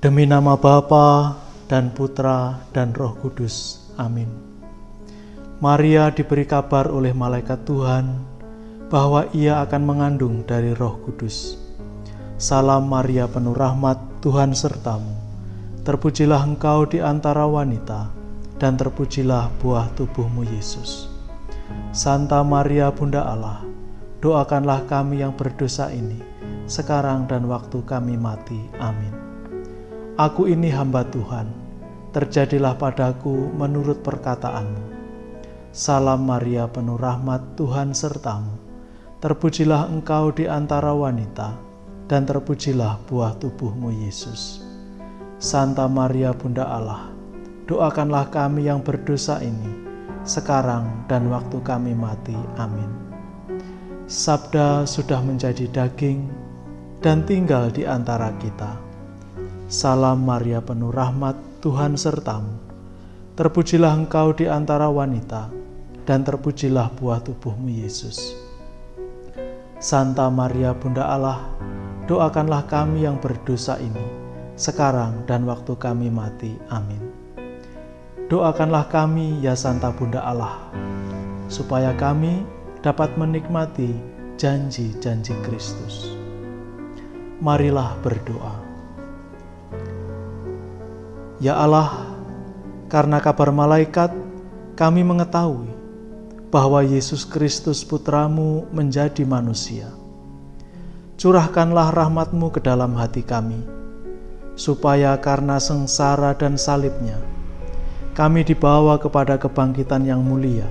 Demi nama Bapa dan Putra dan Roh Kudus. Amin. Maria diberi kabar oleh malaikat Tuhan bahwa ia akan mengandung dari Roh Kudus. Salam Maria, penuh rahmat, Tuhan sertamu. Terpujilah engkau di antara wanita, dan terpujilah buah tubuhmu Yesus. Santa Maria Bunda Allah, doakanlah kami yang berdosa ini, sekarang dan waktu kami mati. Amin. Aku ini hamba Tuhan, terjadilah padaku menurut perkataanmu. Salam Maria, penuh rahmat, Tuhan sertamu. Terpujilah engkau di antara wanita, dan terpujilah buah tubuhmu Yesus. Santa Maria Bunda Allah, doakanlah kami yang berdosa ini, sekarang dan waktu kami mati. Amin. Sabda sudah menjadi daging dan tinggal di antara kita. Salam Maria, penuh rahmat, Tuhan sertamu. Terpujilah engkau di antara wanita, dan terpujilah buah tubuhmu Yesus. Santa Maria Bunda Allah, doakanlah kami yang berdosa ini, sekarang dan waktu kami mati. Amin. Doakanlah kami, ya Santa Bunda Allah, supaya kami dapat menikmati janji-janji Kristus. Marilah berdoa. Ya Allah, karena kabar malaikat, kami mengetahui bahwa Yesus Kristus Putramu menjadi manusia. Curahkanlah rahmat-Mu ke dalam hati kami, supaya karena sengsara dan salibnya, kami dibawa kepada kebangkitan yang mulia,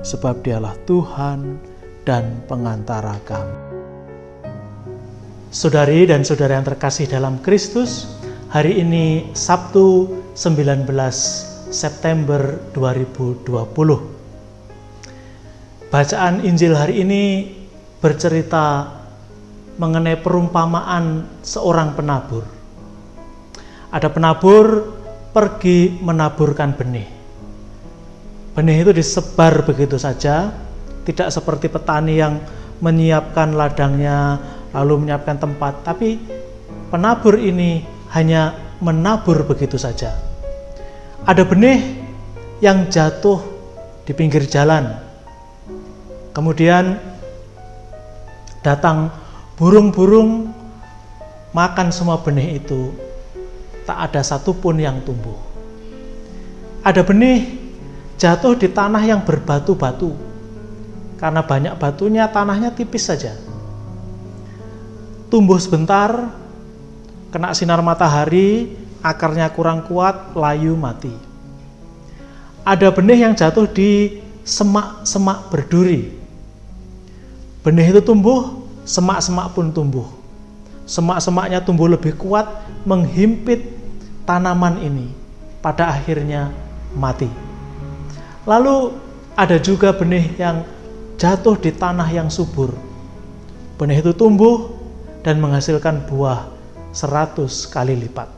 sebab Dialah Tuhan dan pengantara kami. Saudari dan saudara yang terkasih dalam Kristus, hari ini Sabtu 19 September 2020. Bacaan Injil hari ini bercerita mengenai perumpamaan seorang penabur. Ada penabur pergi menaburkan benih. Benih itu disebar begitu saja, tidak seperti petani yang menyiapkan ladangnya lalu menyiapkan tempat, tapi penabur ini hanya menabur begitu saja. Ada benih yang jatuh di pinggir jalan. Kemudian datang burung-burung makan semua benih itu. Tak ada satupun yang tumbuh. Ada benih jatuh di tanah yang berbatu-batu. Karena banyak batunya, tanahnya tipis saja. Tumbuh sebentar, kena sinar matahari, akarnya kurang kuat, layu mati. Ada benih yang jatuh di semak-semak berduri. Benih itu tumbuh, semak-semak pun tumbuh. Semak-semaknya tumbuh lebih kuat, menghimpit tanaman ini. Pada akhirnya mati. Lalu ada juga benih yang jatuh di tanah yang subur. Benih itu tumbuh dan menghasilkan buah 100 kali lipat.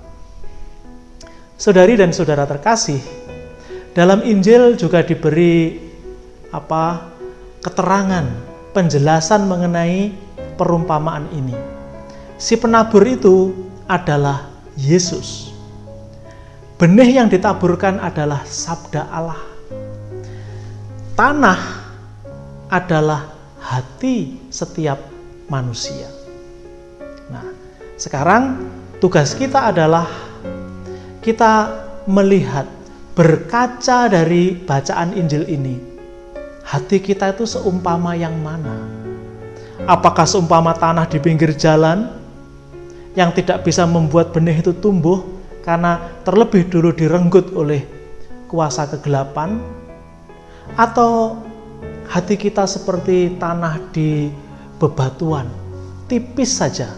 Saudari dan saudara terkasih, dalam Injil juga diberi keterangan, penjelasan mengenai perumpamaan ini. Si penabur itu adalah Yesus. Benih yang ditaburkan adalah sabda Allah. Tanah adalah hati setiap manusia. Nah, sekarang tugas kita adalah kita melihat, berkaca dari bacaan Injil ini, hati kita itu seumpama yang mana? Apakah seumpama tanah di pinggir jalan yang tidak bisa membuat benih itu tumbuh karena terlebih dulu direnggut oleh kuasa kegelapan? Atau hati kita seperti tanah di bebatuan, tipis saja,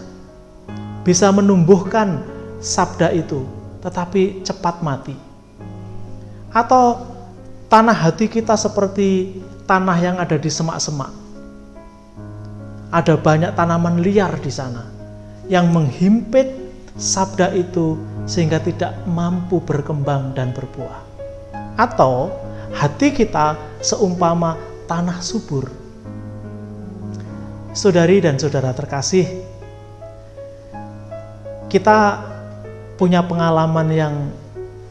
bisa menumbuhkan sabda itu, tetapi cepat mati? Atau tanah hati kita seperti tanah yang ada di semak-semak. Ada banyak tanaman liar di sana yang menghimpit sabda itu sehingga tidak mampu berkembang dan berbuah. Atau hati kita seumpama tanah subur. Saudari dan saudara terkasih, kita punya pengalaman yang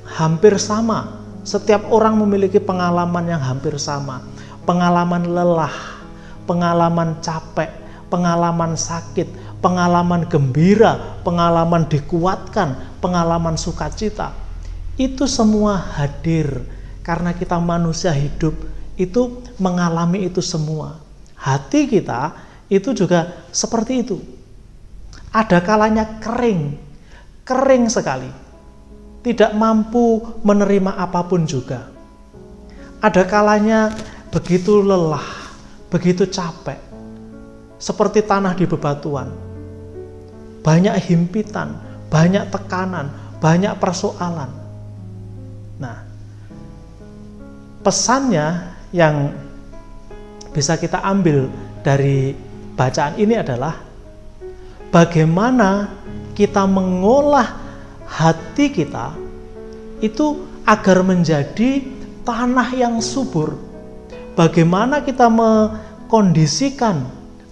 hampir sama. Setiap orang memiliki pengalaman yang hampir sama. Pengalaman lelah, pengalaman capek, pengalaman sakit, pengalaman gembira, pengalaman dikuatkan, pengalaman sukacita. Itu semua hadir karena kita manusia hidup itu mengalami itu semua. Hati kita itu juga seperti itu. Ada kalanya kering sekali. Tidak mampu menerima apapun juga. Ada kalanya begitu lelah, begitu capek. Seperti tanah di bebatuan. Banyak himpitan, banyak tekanan, banyak persoalan. Nah, pesannya yang bisa kita ambil dari bacaan ini adalah bagaimana kita mengolah hati kita itu agar menjadi tanah yang subur. Bagaimana kita mengkondisikan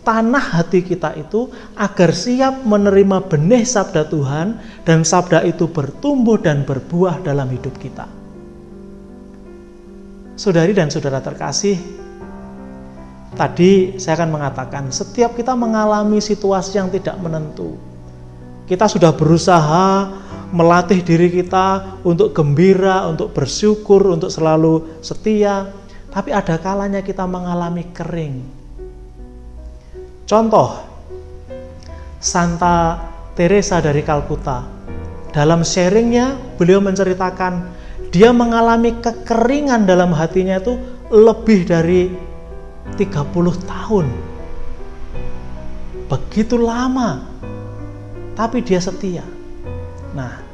tanah hati kita itu agar siap menerima benih sabda Tuhan dan sabda itu bertumbuh dan berbuah dalam hidup kita. Saudari dan saudara terkasih, tadi saya akan mengatakan setiap kita mengalami situasi yang tidak menentu. Kita sudah berusaha melatih diri kita untuk gembira, untuk bersyukur, untuk selalu setia. Tapi ada kalanya kita mengalami kering. Contoh, Santa Teresa dari Kalkuta. Dalam sharingnya, beliau menceritakan dia mengalami kekeringan dalam hatinya itu lebih dari 30 tahun. Begitu lama. Tapi dia setia. Nah,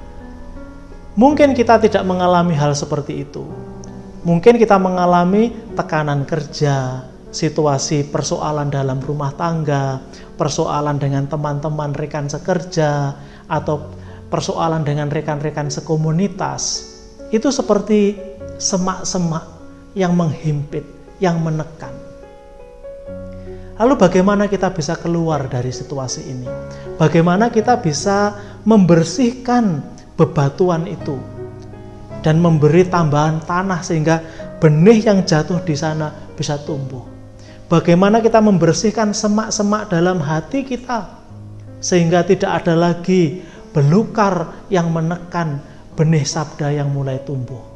mungkin kita tidak mengalami hal seperti itu. Mungkin kita mengalami tekanan kerja, situasi persoalan dalam rumah tangga, persoalan dengan teman-teman rekan sekerja, atau persoalan dengan rekan-rekan sekomunitas. Itu seperti semak-semak yang menghimpit, yang menekan. Lalu bagaimana kita bisa keluar dari situasi ini? Bagaimana kita bisa membersihkan bebatuan itu dan memberi tambahan tanah sehingga benih yang jatuh di sana bisa tumbuh? Bagaimana kita membersihkan semak-semak dalam hati kita sehingga tidak ada lagi belukar yang menekan benih sabda yang mulai tumbuh?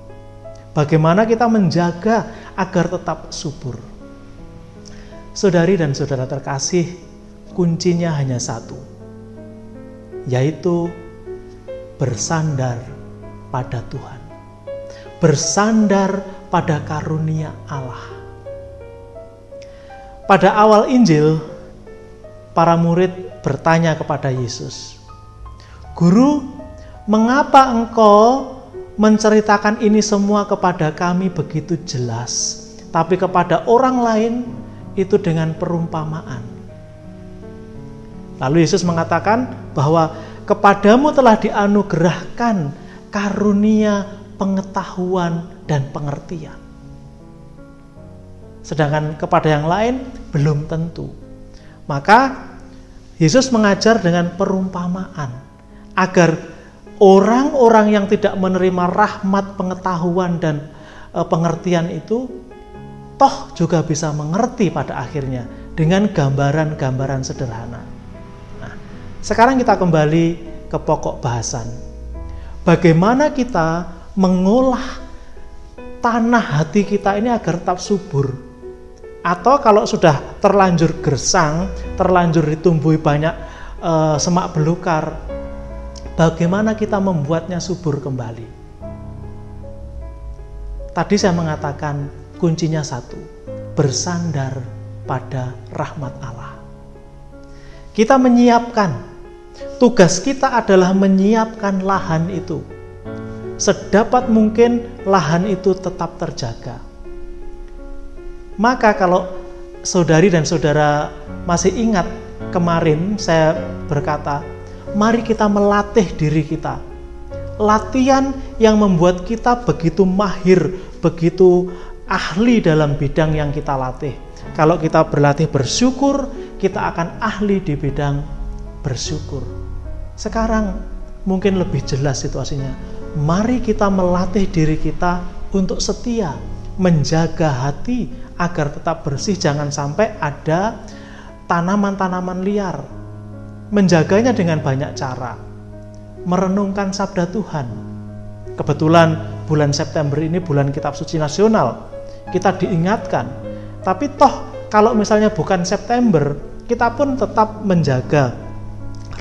Bagaimana kita menjaga agar tetap subur? Saudari dan saudara terkasih, kuncinya hanya satu, yaitu bersandar pada Tuhan. Bersandar pada karunia Allah. Pada awal Injil, para murid bertanya kepada Yesus, "Guru, mengapa engkau menceritakan ini semua kepada kami begitu jelas, tapi kepada orang lain itu dengan perumpamaan?" Lalu Yesus mengatakan bahwa kepadamu telah dianugerahkan karunia pengetahuan dan pengertian. Sedangkan kepada yang lain belum tentu. Maka Yesus mengajar dengan perumpamaan agar orang-orang yang tidak menerima rahmat pengetahuan dan pengertian itu toh juga bisa mengerti pada akhirnya dengan gambaran-gambaran sederhana. Nah, sekarang kita kembali ke pokok bahasan. Bagaimana kita mengolah tanah hati kita ini agar tetap subur? Atau kalau sudah terlanjur gersang, terlanjur ditumbuhi banyak semak belukar, bagaimana kita membuatnya subur kembali? Tadi saya mengatakan kuncinya satu, bersandar pada rahmat Allah. Kita menyiapkan, tugas kita adalah menyiapkan lahan itu. Sedapat mungkin lahan itu tetap terjaga. Maka kalau saudari dan saudara masih ingat kemarin saya berkata, mari kita melatih diri kita. Latihan yang membuat kita begitu mahir, begitu ahli dalam bidang yang kita latih. Kalau kita berlatih bersyukur, kita akan ahli di bidang bersyukur. Sekarang mungkin lebih jelas situasinya. Mari kita melatih diri kita untuk setia, menjaga hati agar tetap bersih, jangan sampai ada tanaman-tanaman liar. Menjaganya dengan banyak cara. Merenungkan sabda Tuhan. Kebetulan bulan September ini bulan Kitab Suci Nasional. Kita diingatkan. Tapi toh kalau misalnya bukan September, kita pun tetap menjaga,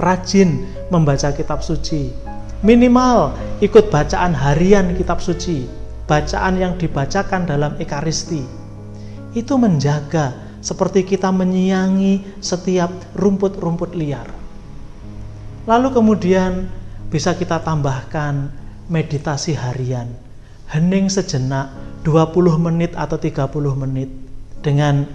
rajin membaca Kitab Suci. Minimal ikut bacaan harian Kitab Suci, bacaan yang dibacakan dalam Ekaristi. Itu menjaga, seperti kita menyiangi setiap rumput-rumput liar. Lalu kemudian bisa kita tambahkan meditasi harian. Hening sejenak 20 menit atau 30 menit dengan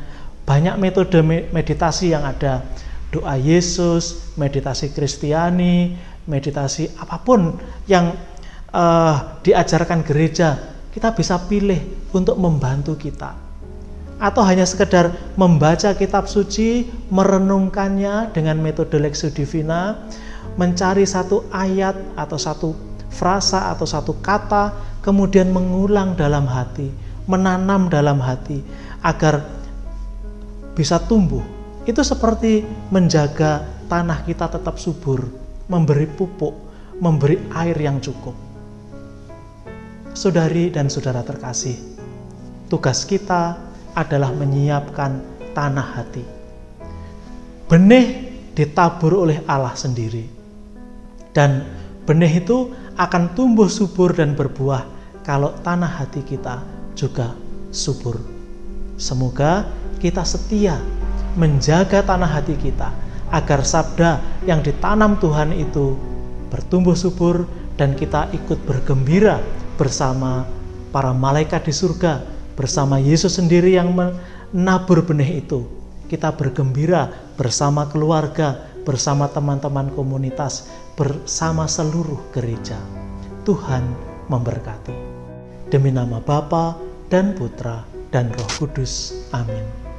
banyak metode meditasi yang ada. Doa Yesus, meditasi Kristiani, meditasi apapun yang diajarkan gereja, kita bisa pilih untuk membantu kita. Atau hanya sekedar membaca kitab suci, merenungkannya dengan metode Lectio Divina, mencari satu ayat atau satu frasa atau satu kata, kemudian mengulang dalam hati, menanam dalam hati agar bisa tumbuh. Itu seperti menjaga tanah kita tetap subur, memberi pupuk, memberi air yang cukup. Saudari dan saudara terkasih, tugas kita adalah menyiapkan tanah hati. Benih ditabur oleh Allah sendiri, dan benih itu akan tumbuh subur dan berbuah kalau tanah hati kita juga subur. Semoga kita setia menjaga tanah hati kita agar sabda yang ditanam Tuhan itu bertumbuh subur dan kita ikut bergembira bersama para malaikat di surga, bersama Yesus sendiri yang menabur benih itu. Kita bergembira bersama keluarga, bersama teman-teman komunitas, bersama seluruh gereja. Tuhan memberkati. Demi nama Bapa dan Putra dan Roh Kudus. Amin.